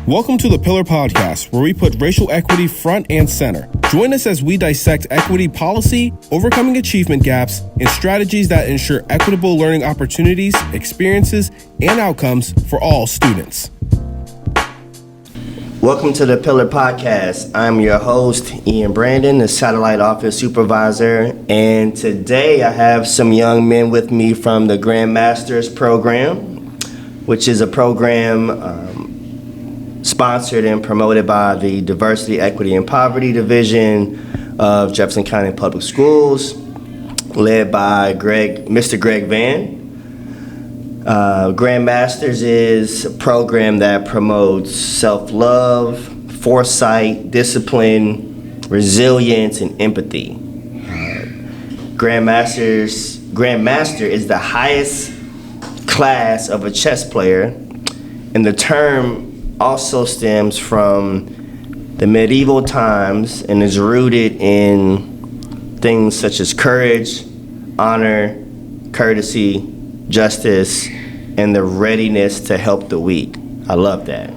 Welcome to the Pillar Podcast, where we put racial equity front and center. Join us as we dissect equity policy, overcoming achievement gaps, and strategies that ensure equitable learning opportunities, experiences, and outcomes for all students. Welcome to the Pillar Podcast. I'm your host, Ian Brandon, the Satellite Office Supervisor, and today I have some young men with me from the Grandmasters program, which is a program sponsored and promoted by the Diversity, Equity, and Poverty Division of Jefferson County Public Schools, led by Mr. Greg Van. Grandmasters is a program that promotes self-love, foresight, discipline, resilience, and empathy. Grandmaster is the highest class of a chess player, and the term also stems from the medieval times and is rooted in things such as courage, honor, courtesy, justice, and the readiness to help the weak. I love that.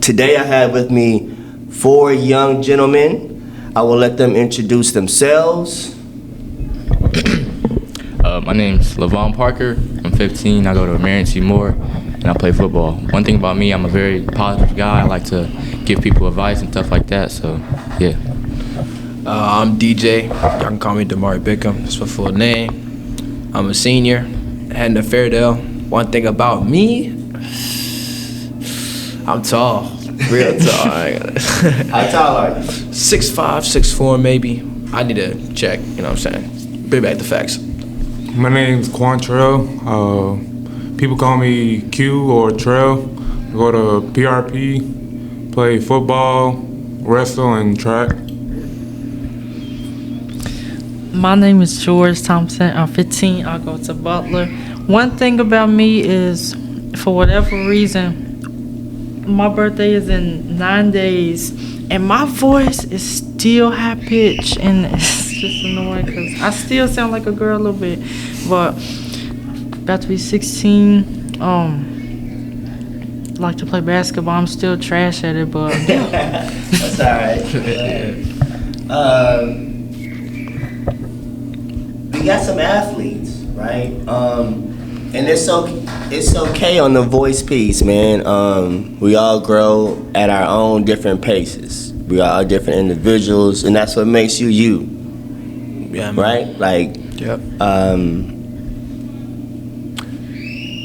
Today I have with me 4 young gentlemen. I will let them introduce themselves. My name's Lavon Parker. I'm 15. I go to Marion C. Moore, and I play football. One thing about me, I'm a very positive guy. I like to give people advice and stuff like that, so yeah. I'm DJ. Y'all can call me Damari Bickham. That's my full name. I'm a senior, heading to Fairdale. One thing about me, I'm tall, real tall. How tall are you? 6'5", 6'4", maybe. I need to check, you know what I'm saying? Bring back the facts. My name's Quantrell. People call me Q or Trell. I go to PRP, play football, wrestle, and track. My name is George Thompson. I'm 15. I go to Butler. One thing about me is, for whatever reason, my birthday is in 9 days, and my voice is still high pitched, and it's just annoying because I still sound like a girl a little bit. But about to be 16. Like to play basketball. I'm still trash at it, but That's all right. We got some athletes, right? And it's okay on the voice piece, man. We all grow at our own different paces. We are different individuals, and that's what makes you you. Yeah, man. Right? Like, Yep.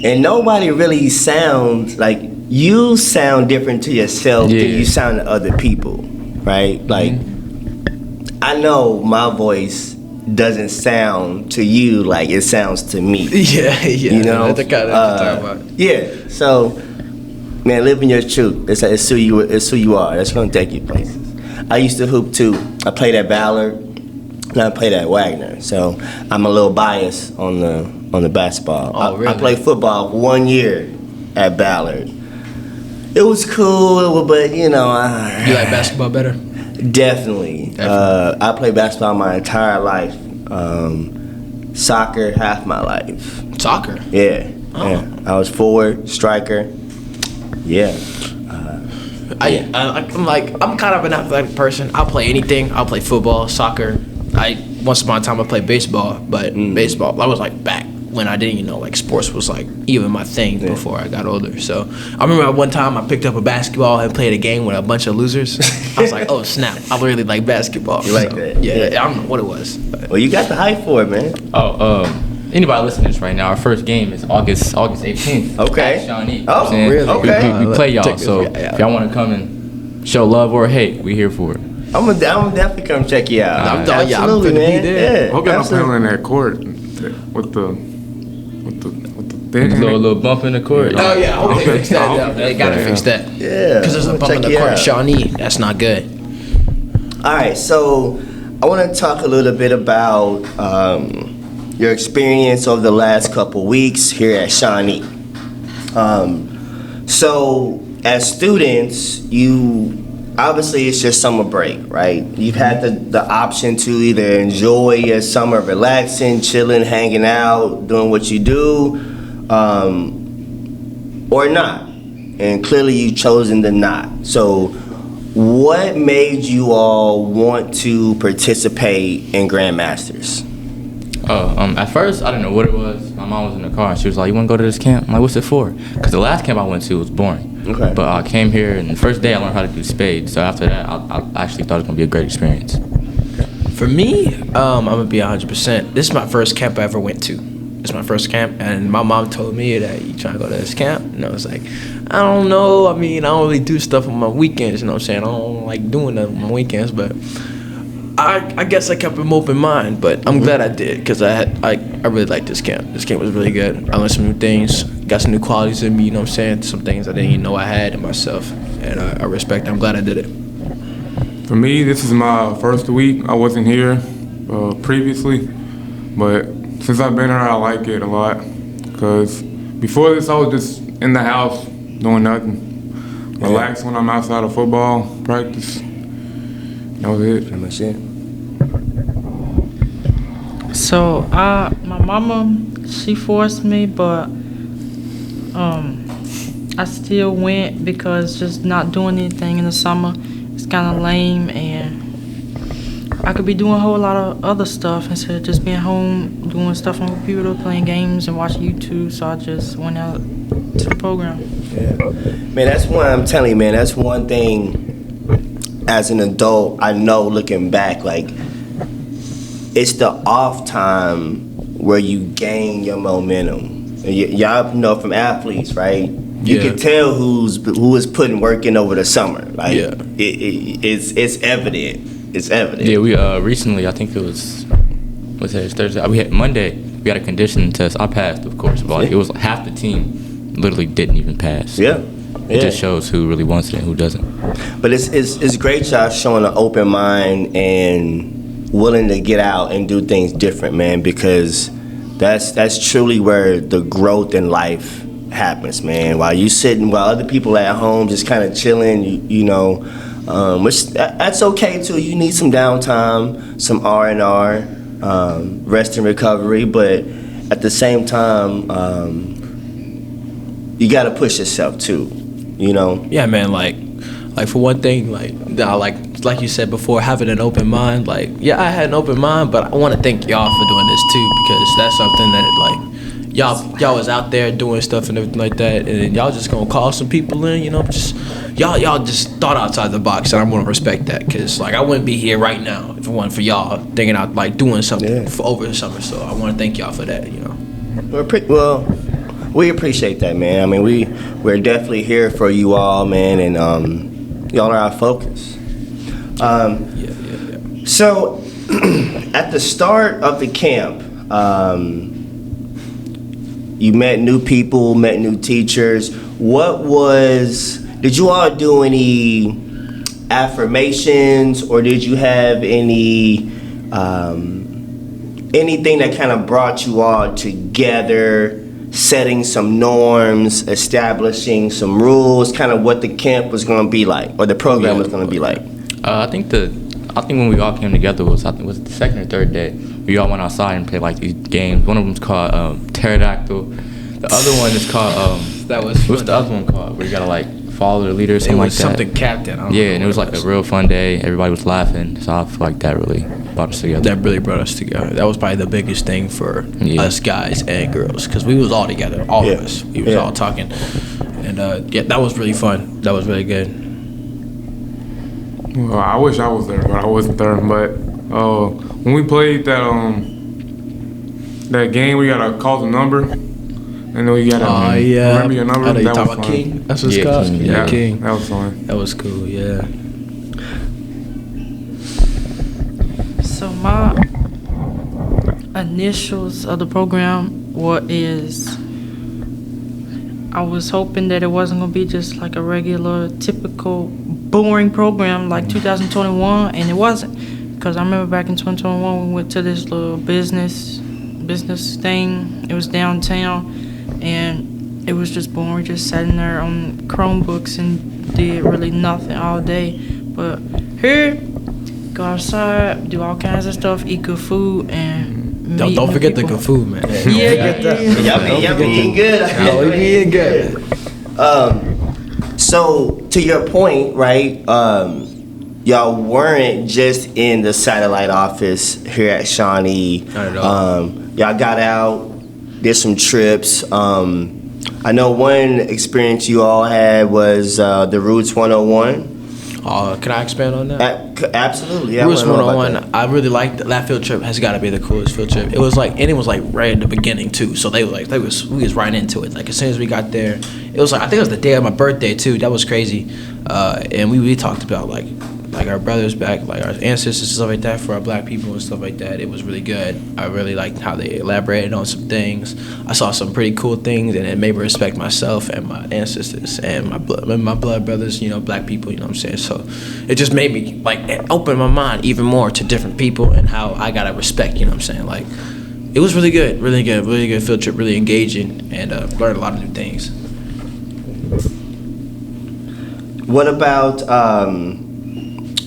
And nobody really sounds like you sound different to yourself than you sound to other people, right? Like, I know my voice doesn't sound to you like it sounds to me. Yeah. You know? That's the kind of talking about. Yeah. So, man, living your truth. It's who you are. That's gonna take you places. I used to hoop too. I played at Ballard and I played at Wagner. So I'm a little biased on the basketball. Oh, really? I played football 1 year at Ballard. It was cool, but you know, You like basketball better? Definitely. I played basketball my entire life. Soccer, half my life. Soccer? Yeah. Oh. Yeah. I was forward, striker. Yeah. I'm kind of an athletic person. I'll play anything. I'll play football, soccer. Once upon a time I played baseball, but baseball, I was like back when I didn't even know like sports was like even my thing before I got older. So I remember one time I picked up a basketball and played a game with a bunch of losers. I was like, oh snap, I really like basketball. You like that? Yeah, Yeah. I don't know what it was. But. Well, you got the height for it, man. Anybody listening to this right now, our first game is August 18th. Okay. At Shawnee. Oh, really? Okay. We play y'all, Check this, so yeah. if y'all want to come and show love or hate, we here for it. I'm gonna definitely come check you out. I'm Absolutely, finna be man. there. Yeah. Hope y'all not absolutely. playing in that court with the thing. Little bump in the court. Oh yeah, I hope they Okay. fix that. Yeah, they gotta fix that. Yeah. Because there's a I'm bump gonna in the check court you at out. Shawnee. That's not good. All right, so I want to talk a little bit about your experience over the last couple weeks here at Shawnee. So as students, you obviously it's your summer break, right? You've had the option to either enjoy your summer relaxing, chilling, hanging out, doing what you do, or not. and clearly you've chosen to not. So, what made you all want to participate in Grandmasters? At first, I didn't know what it was. My mom was in the car, and she was like, "You want to go to this camp?" I'm like, "What's it for?" Because the last camp I went to was boring. Okay. But I came here, and the first day I learned how to do spades. So after that, I actually thought it was going to be a great experience. For me, I'm gonna be 100%. This is my first camp I ever went to. It's my first camp, and my mom told me that you trying to go to this camp, and I was like, I don't know. I mean, I don't really do stuff on my weekends. You know what I'm saying? I don't like doing that on my weekends, but I guess I kept an open mind. But I'm glad I did because I really liked this camp. This camp was really good. I learned some new things, got some new qualities in me. You know what I'm saying? Some things I didn't even know I had in myself, and I respect it. I'm glad I did it. For me, this is my first week. I wasn't here previously, but since I've been here, I like it a lot. Because before this, I was just in the house doing nothing. Relax when I'm outside of football practice. That was it. Pretty much it. So my mama, she forced me, but I still went because just not doing anything in the summer, it's kind of lame, and I could be doing a whole lot of other stuff instead of just being home doing stuff on the computer, playing games and watching YouTube. So I just went out to the program. Yeah. Man, that's one, I'm telling you, man, that's one thing as an adult, I know looking back, like, it's the off time where you gain your momentum. Y'all know from athletes, right? You Yeah. can tell who is putting work in over the summer. Like, Yeah. it's evident. It's evident. Yeah, we recently, I think it was, what's that, it's Thursday. We had Monday. We had a conditioning test. I passed, of course, but like, it was half the team literally didn't even pass. Yeah. It just shows who really wants it and who doesn't. But it's great y'all showing an open mind and willing to get out and do things different, man, because that's truly where the growth in life happens, man. While other people at home just kind of chilling, you know, which that's okay too. You need some downtime, some R&R, rest and recovery, but at the same time, you got to push yourself too. You know? Yeah, man. Like for one thing, like you said before, having an open mind. Like, yeah, I had an open mind, but I want to thank y'all for doing this too, because that's something that like y'all was out there doing stuff and everything like that, and then y'all just gonna call some people in, you know, just y'all just thought outside the box, and I want to respect that, because like I wouldn't be here right now if it wasn't for y'all thinking out like doing something for over the summer. So I want to thank y'all for that, you know. Well, we appreciate that, man. I mean, we're definitely here for you all, man, and y'all are our focus. So, at the start of the camp, you met new people, met new teachers. Did you all do any affirmations, or did you have any anything that kind of brought you all together, setting some norms, establishing some rules, kind of what the camp was going to be like, or the program was going to be like? I think when we all came together was it the second or third day. We all went outside and played like these games. One of them's called Pterodactyl. The other one is called what's the other one called? Where you gotta like follow the leader or something like that. Something captain. I don't know And it was like a real fun day. Everybody was laughing, so I feel like that really brought us together. That really brought us together. That was probably the biggest thing for us guys and girls, because we was all together, all of us. We was all talking, and that was really fun. That was really good. Well, I wish I was there, but I wasn't there. But when we played that game, we gotta call the number, and then we gotta remember your number. I know you that talking was about fun. King. That's what it's called. King. Yeah, King. That was fun. That was cool. Yeah. So my initials of the program I was hoping that it wasn't gonna be just like a regular, typical, boring program like 2021, and it wasn't. Because I remember back in 2021, we went to this little business thing. It was downtown, and it was just boring. We just sat in there on Chromebooks and did really nothing all day. But here, go outside, do all kinds of stuff, eat good food, and Don't forget the good food, man. Yeah. Y'all be eating good. Oh, we eating good. So to your point, right? Y'all weren't just in the satellite office here at Shawnee. Not at all. Y'all got out, did some trips. I know one experience you all had was the Roots 101. Can I expand on that? Absolutely. Yeah, Roots I wanna know about 101, I really liked that field trip. Has got to be the coolest field trip. It was like, and it was like right at the beginning too. So we was right into it. Like as soon as we got there, it was like I think it was the day of my birthday too. That was crazy. And we talked about like our brothers back, like our ancestors and stuff like that for our black people and stuff like that. It was really good. I really liked how they elaborated on some things. I saw some pretty cool things, and it made me respect myself and my ancestors and my blood brothers, you know, black people, you know what I'm saying? So it just made me, like, it opened my mind even more to different people and how I gotta respect, you know what I'm saying? Like, it was really good field trip, really engaging, and learned a lot of new things. What about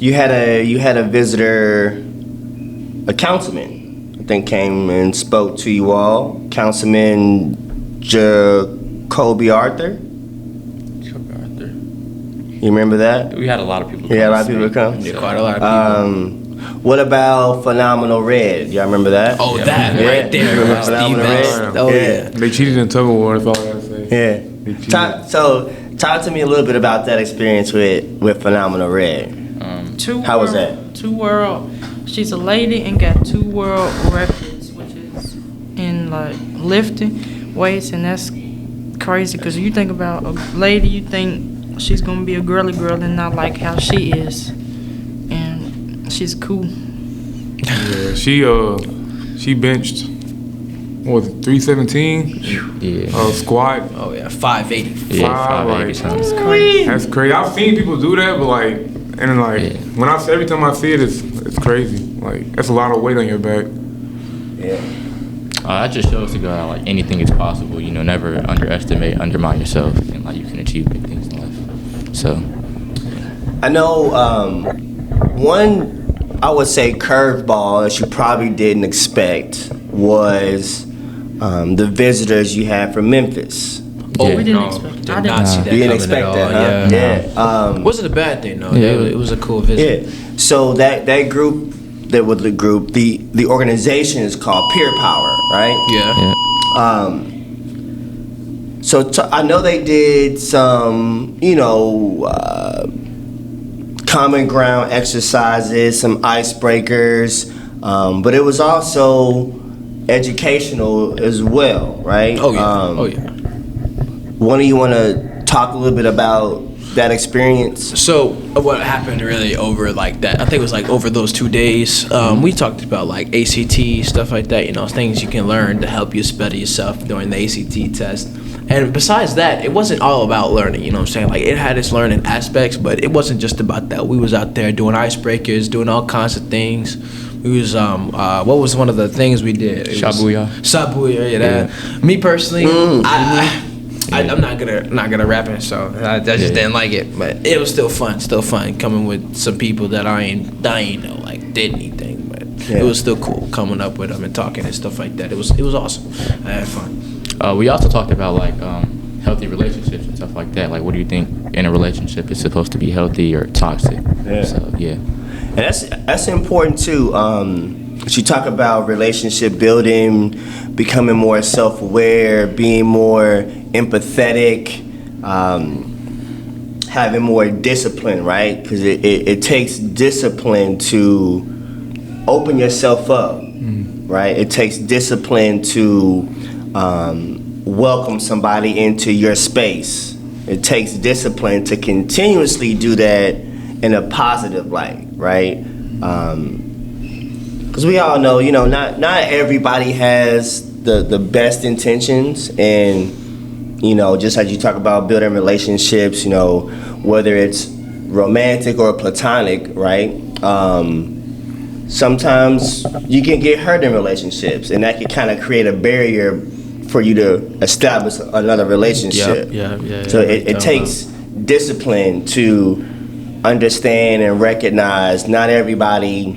you had a visitor, a councilman, I think came and spoke to you all, Councilman Jacoby Arthur. You remember that? We had a lot of people. Yeah, a lot of people come. Yeah, quite a lot of people. What about Phenomenal Red? Y'all remember that? Oh, that Yeah. right there. Remember Steve Phenomenal Best. Red? Oh, Yeah. yeah. They cheated in tug of war. That's all I gotta say. Yeah. They cheated. Talk to me a little bit about that experience with Phenomenal Red. How was that? 2 world. She's a lady and got 2 world records, which is in like lifting weights, and that's crazy because you think about a lady, you think she's gonna be a girly girl and not like how she is, and she's cool. Yeah, she benched, what was it, 317? Yeah. Squat. Oh, yeah. 580. Yeah, Five, 580 like, something. That's crazy. I've seen people do that, but like, and then like, Yeah. when every time I see it, it's crazy. Like, that's a lot of weight on your back. Yeah. That just shows to go out like anything is possible. You know, never undermine yourself, and like you can achieve big things in life. So, I know one, I would say, curveball that you probably didn't expect was the visitors you had from Memphis. Oh, Yeah. We didn't no, expect it. did I not didn't. see that You didn't coming expect at all. that, huh? Yeah. Wasn't a bad thing though. Yeah. It was a cool visit. Yeah. So that group, the organization is called Peer Power, right? Yeah. yeah. So I know they did some, common ground exercises, some icebreakers, but it was also educational as well, right? Oh yeah. One of you want to talk a little bit about that experience? So what happened really over like that? I think it was like over those 2 days. We talked about like ACT stuff like that. You know, things you can learn to help you better yourself during the ACT test. And besides that, it wasn't all about learning. You know what I'm saying? Like it had its learning aspects, but it wasn't just about that. We was out there doing icebreakers, doing all kinds of things. We was what was one of the things we did? It was- Shabuya. Shabuya, yeah. That. Me personally, I'm not gonna rap it, so I just didn't like it. But it was still fun coming with some people that I ain't know like did anything, but it was still cool coming up with them and talking and stuff like that. It was awesome. I had fun. We also talked about like healthy relationships and stuff like that. Like, what do you think in a relationship is supposed to be healthy or toxic? Yeah. So yeah. And that's important too. You talk about relationship building, becoming more self-aware, being more empathetic, having more discipline, right? Because it takes discipline to open yourself up, right? It takes discipline to welcome somebody into your space. It takes discipline to continuously do that in a positive light, right? Because we all know, not everybody has the best intentions, and just as you talk about building relationships, whether it's romantic or platonic, right? Sometimes you can get hurt in relationships, and that can kind of create a barrier for you to establish another relationship. Yeah. So it takes discipline to understand and recognize not everybody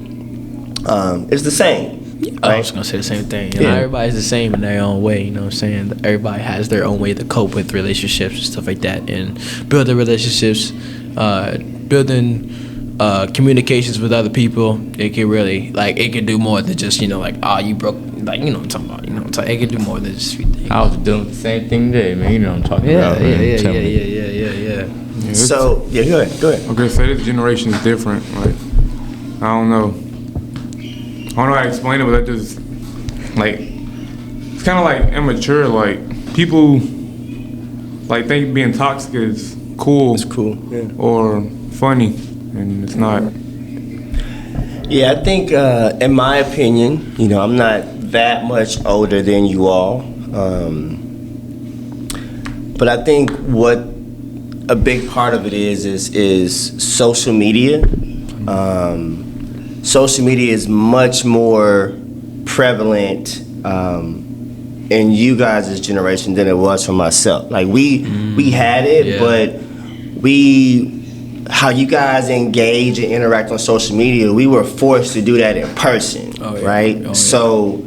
is the same, I was gonna say the same thing. You know, everybody's the same in their own way. You know what I'm saying? Everybody has their own way to cope with relationships and stuff like that, and building relationships, building communications with other people. It can really it can do more than just you broke. Like, you know what I'm talking about. You know what I'm talking. It can do more than just sweet things. I was doing the same thing today, man. You know what I'm talking about. Man. Yeah. So go ahead. Okay, so this generation is different. Like, I don't know how to explain it, but that just it's kind of like immature. Like, people think being toxic is cool. It's cool. Yeah. Or funny, and it's not. Yeah, I think, in my opinion, I'm not that much older than you all, but I think what a big part of it is social media. Social media is much more prevalent in you guys' generation than it was for myself. Like, we had it, but how you guys engage and interact on social media, we were forced to do that in person, right? So,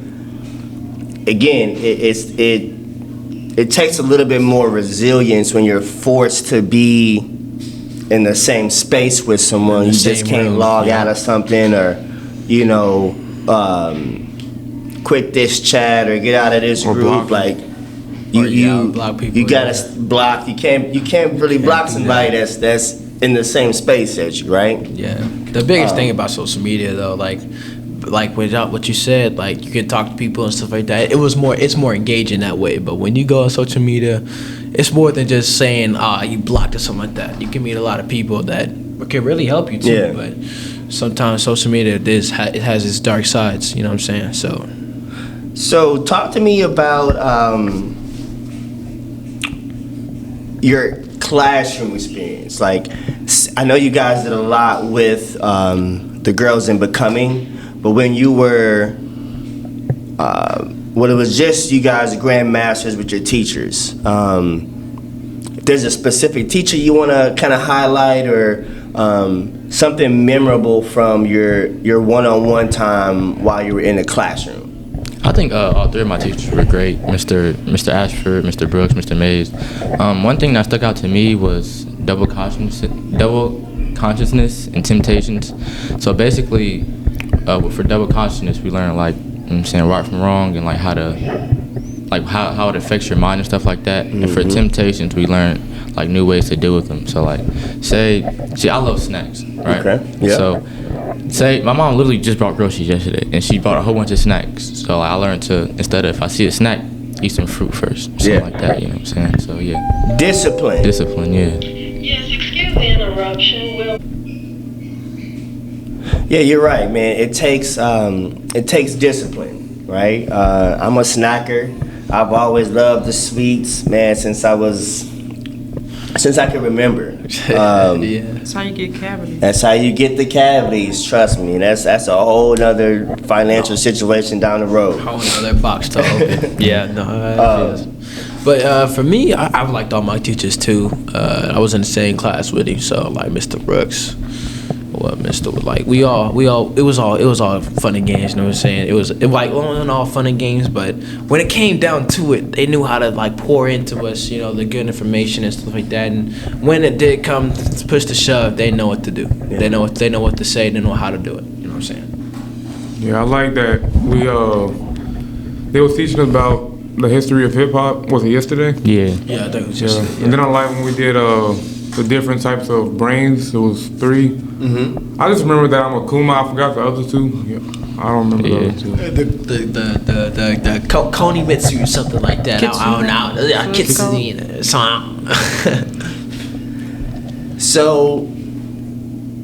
again, it takes a little bit more resilience when you're forced to be in the same space with someone. You just can't log out of something, or quit this chat or get out of this group. Block. You block people. You gotta block. You can't really block somebody that's in the same space as you, right? Yeah. The biggest thing about social media, though, like without what you said, like, you can talk to people and stuff like that. It's more engaging that way. But when you go on social media, it's more than just saying you blocked or something like that. You can meet a lot of people that can really help you too. Yeah. But sometimes social media it has its dark sides. You know what I'm saying? So talk to me about your classroom experience. Like, I know you guys did a lot with the Girls in Becoming, but when you were, when it was just you guys Grand Masters with your teachers, if there's a specific teacher you want to kind of highlight, or something memorable from your one-on-one time while you were in the classroom? I think all three of my teachers were great. Mr. Ashford, Mr. Brooks, Mr. Mays. One thing that stuck out to me was double consciousness and temptations. So basically, for double consciousness, we learn right from wrong, and how it affects your mind and stuff like that. Mm-hmm. And for temptations, we learn new ways to deal with them. So I love snacks, right? Okay. Yeah. So say my mom literally just bought groceries yesterday, and she bought a whole bunch of snacks. So I learned to, instead of, if I see a snack, eat some fruit first, something like that. You know what I'm saying? So yeah. Discipline. Yeah. Yes, excuse the interruption. Yeah, you're right, man. It takes discipline, right? I'm a snacker. I've always loved the sweets, man, since I can remember. That's how you get cavities. That's how you get the cavities. Trust me. That's a whole nother financial situation down the road. Whole nother box to open. But for me, I've liked all my teachers too. I was in the same class with him, so Mr. Brooks. We all it was all fun and games, you know what I'm saying? It wasn't all fun and games, but when it came down to it, they knew how to pour into us, the good information and stuff like that. And when it did come to push to shove, they know what to do. Yeah. They know what to say, they know how to do it. You know what I'm saying? Yeah, I like that they was teaching us about the history of hip hop. Was it yesterday? Yeah. Yeah, I think it was yesterday. Yeah. And then I like when we did the different types of brains. It was 3. Mm-hmm. I just remember that I'm a Kuma. I forgot the other 2. Yeah. I don't remember the other 2. The Konimitsu or something like that. Kitsune. So,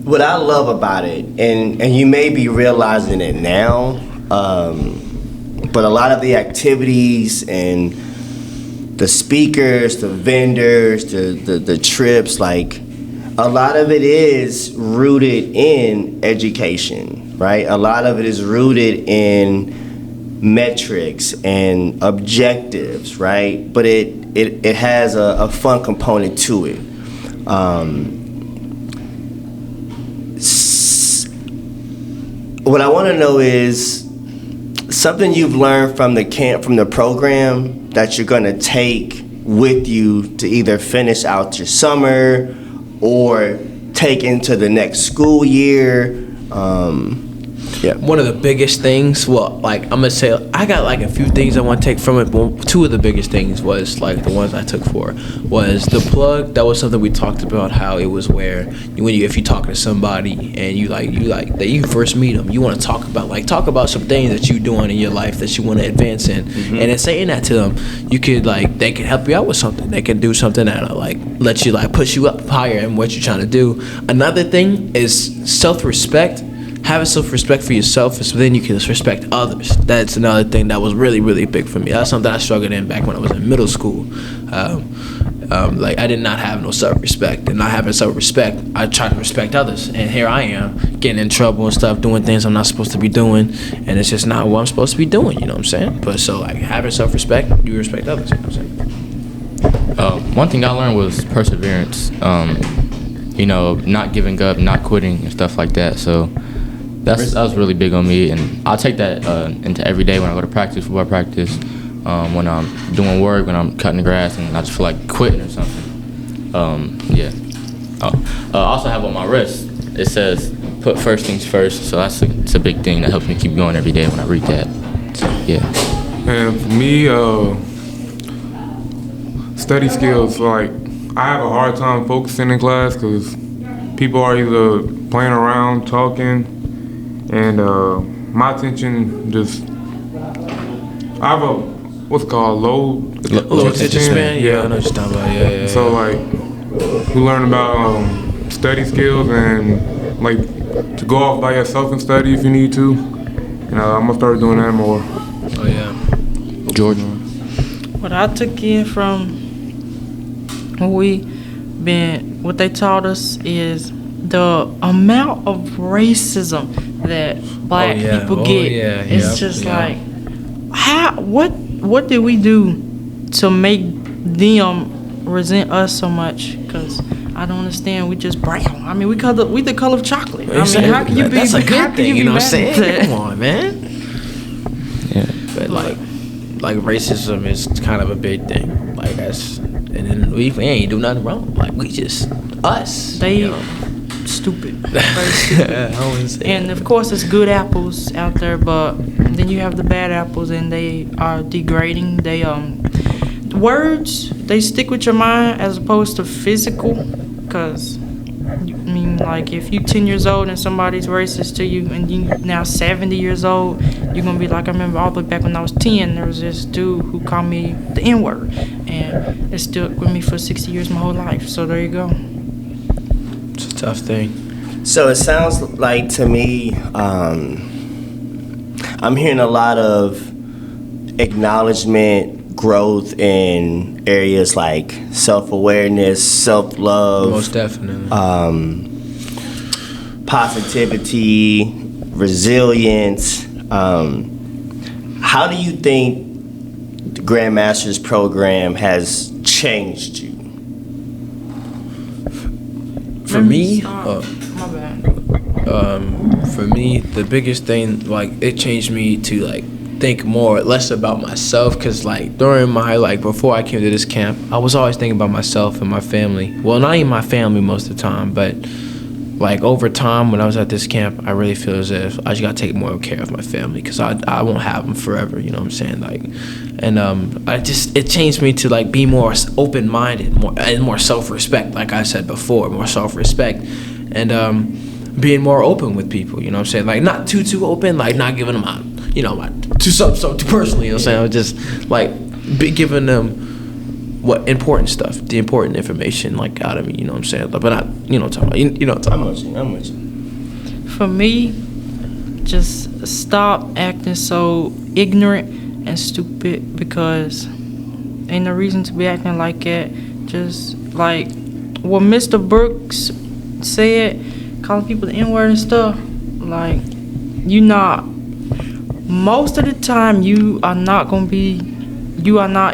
what I love about it, and you may be realizing it now, but a lot of the activities and the speakers, the vendors, the trips, a lot of it is rooted in education, right? A lot of it is rooted in metrics and objectives, right? But it has a fun component to it. What I want to know is, something you've learned from the camp, from the program, that you're gonna take with you to either finish out your summer or take into the next school year? One of the biggest things, well, like I'm gonna say, I got like a few things I want to take from it. Well, two of the biggest things was like the ones I took for was the plug. That was something we talked about, how it was where if you talk to somebody and you that you first meet them, you want to talk about some things that you're doing in your life that you want to advance in, and in saying that to them, you could they could help you out with something. They can do something that let you push you up higher in what you're trying to do. Another thing is self-respect. Having self-respect for yourself, so then you can respect others. That's another thing that was really, really big for me. That's something I struggled in back when I was in middle school. I did not have no self-respect, and not having self-respect, I tried to respect others, and here I am getting in trouble and stuff, doing things I'm not supposed to be doing, and it's just not what I'm supposed to be doing. You know what I'm saying? But so having self-respect, you respect others. You know what I'm saying? One thing I learned was perseverance. Not giving up, not quitting, and stuff like that. So. That was really big on me, and I'll take that into every day when I go to practice, football practice, when I'm doing work, when I'm cutting the grass, and I just feel like quitting or something. I also have on my wrist, it says, put first things first, so it's a big thing that helps me keep going every day when I read that. So, yeah. And for me, study skills, I have a hard time focusing in class because people are either playing around, talking, and my attention I have a what's called low attention span. Yeah, I know what you're talking about. Yeah. So we learn about study skills and to go off by yourself and study if you need to. And I'm gonna start doing that more. Oh yeah, George. What I took in from what they taught us is the amount of racism that black people get. It's just what did we do to make them resent us so much? Because I don't understand. We just brown. I mean, we the color of chocolate. Exactly. I mean, how can you be? That's a good thing. You know what I'm saying? Come on, man. Yeah. But racism is kind of a big thing. And then we ain't do nothing wrong. We just us. They stupid. Very stupid. And of course, there's good apples out there, but then you have the bad apples, and they are degrading. Words, they stick with your mind as opposed to physical. Because if you're 10 years old and somebody's racist to you, and you now 70 years old, you're gonna be like, I remember all the way back when I was 10, there was this dude who called me the N-word, and it stuck with me for 60 years, my whole life. So there you go. It's a tough thing. So it sounds like to me, I'm hearing a lot of acknowledgement, growth in areas like self-awareness, self-love. Most definitely. Positivity, resilience. How do you think the Grandmasters program has changed you? For me, my bad. For me, the biggest thing, it changed me to think less about myself, because during my before I came to this camp, I was always thinking about myself and my family. Well, not even my family most of the time, but over time when I was at this camp, I really feel as if I just gotta take more care of my family, because I won't have them forever. You know what I'm saying? It changed me to be more open-minded, more self-respect. Like I said before, more self-respect, and being more open with people. You know what I'm saying? Not too open, not giving them out. Too personally, you know what I'm saying? Just giving them the important information out of me, you know what I'm saying? But not, talking about, I'm with you. For me, just stop acting so ignorant and stupid, because ain't no reason to be acting like that. Just what Mr. Brooks said, calling people the N-word and stuff, most of the time you are not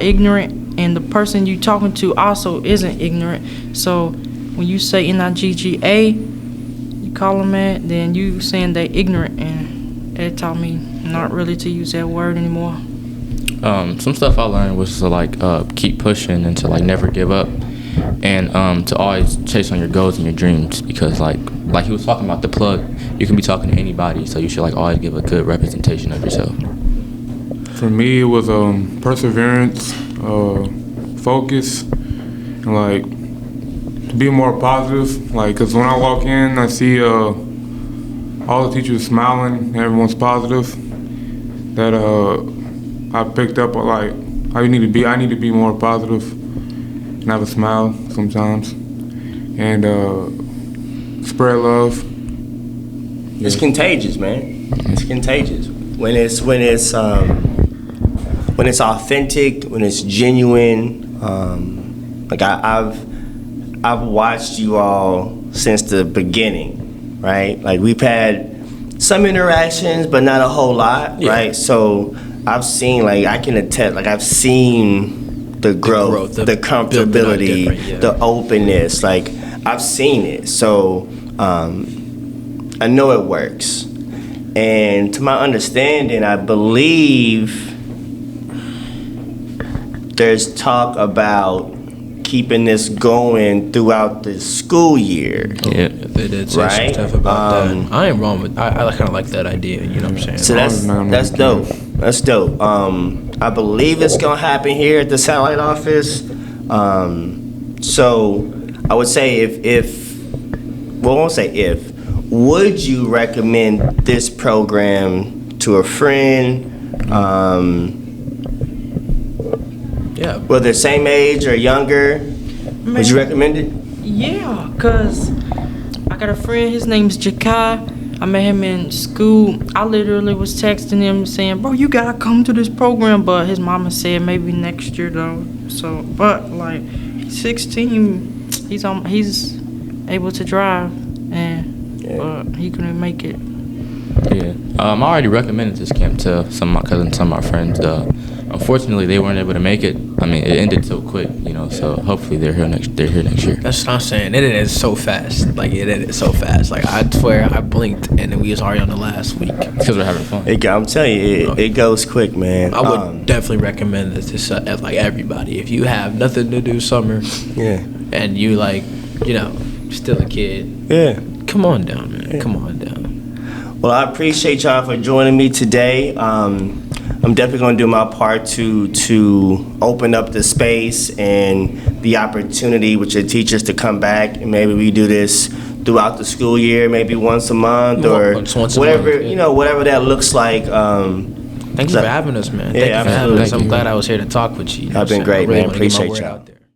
ignorant, and the person you talking to also isn't ignorant. So when you say N-I-G-G-A, you call them that, then you saying they ignorant, and it taught me not really to use that word anymore. Some stuff I learned was to like keep pushing and to like never give up, and to always chase on your goals and your dreams, because like he was talking about the plug, you can be talking to anybody, so you should like always give a good representation of yourself. For me, it was perseverance, focus, and like to be more positive. Like, cause when I walk in, I see all the teachers smiling, everyone's positive. That I picked up like I need to be more positive and have a smile sometimes, and spread love. It's contagious, man. It's contagious. When it's authentic, when it's genuine. Like I've watched you all since the beginning, right? Like we've had some interactions, but not a whole lot, right? So I've seen, like I can attest, like I've seen the growth, the comfortability, the openness. Like I've seen it, so I know it works. And to my understanding, I believe there's talk about keeping this going throughout the school year. Yeah, they did say some stuff about that. I ain't wrong with. I kind of like that idea. You know what I'm saying? So that's dope. That's dope. I believe it's gonna happen here at the satellite office. So I would say I won't say if. Would you recommend this program to a friend? Yeah. Whether same age or younger, would you recommend it? Yeah, cause I got a friend. His name's Jakai. I met him in school. I literally was texting him saying, "Bro, you gotta come to this program." But his mama said maybe next year though. So, but like, he's 16. He's able to drive, but he couldn't make it. Yeah, I already recommended this camp to some of my cousins, some of my friends. Unfortunately, they weren't able to make it. I mean, it ended so quick, you know. So hopefully they're here next year. That's what I'm saying. It ended so fast. Like it ended so fast. Like I swear, I blinked and then we was already on the last week. Because we're having fun. I'm telling you, it goes quick, man. I would definitely recommend this to like everybody. If you have nothing to do summer, and you like, you know, still a kid, come on down, man. Come on down. Well, I appreciate y'all for joining me today. I'm definitely going to do my part to open up the space and the opportunity with your teachers to come back, and maybe we do this throughout the school year, maybe once a month or whatever, you know, whatever that looks like. Thank you for having us, man. Thank you for having us. I'm glad I was here to talk with you. I've been great, man. Appreciate y'all.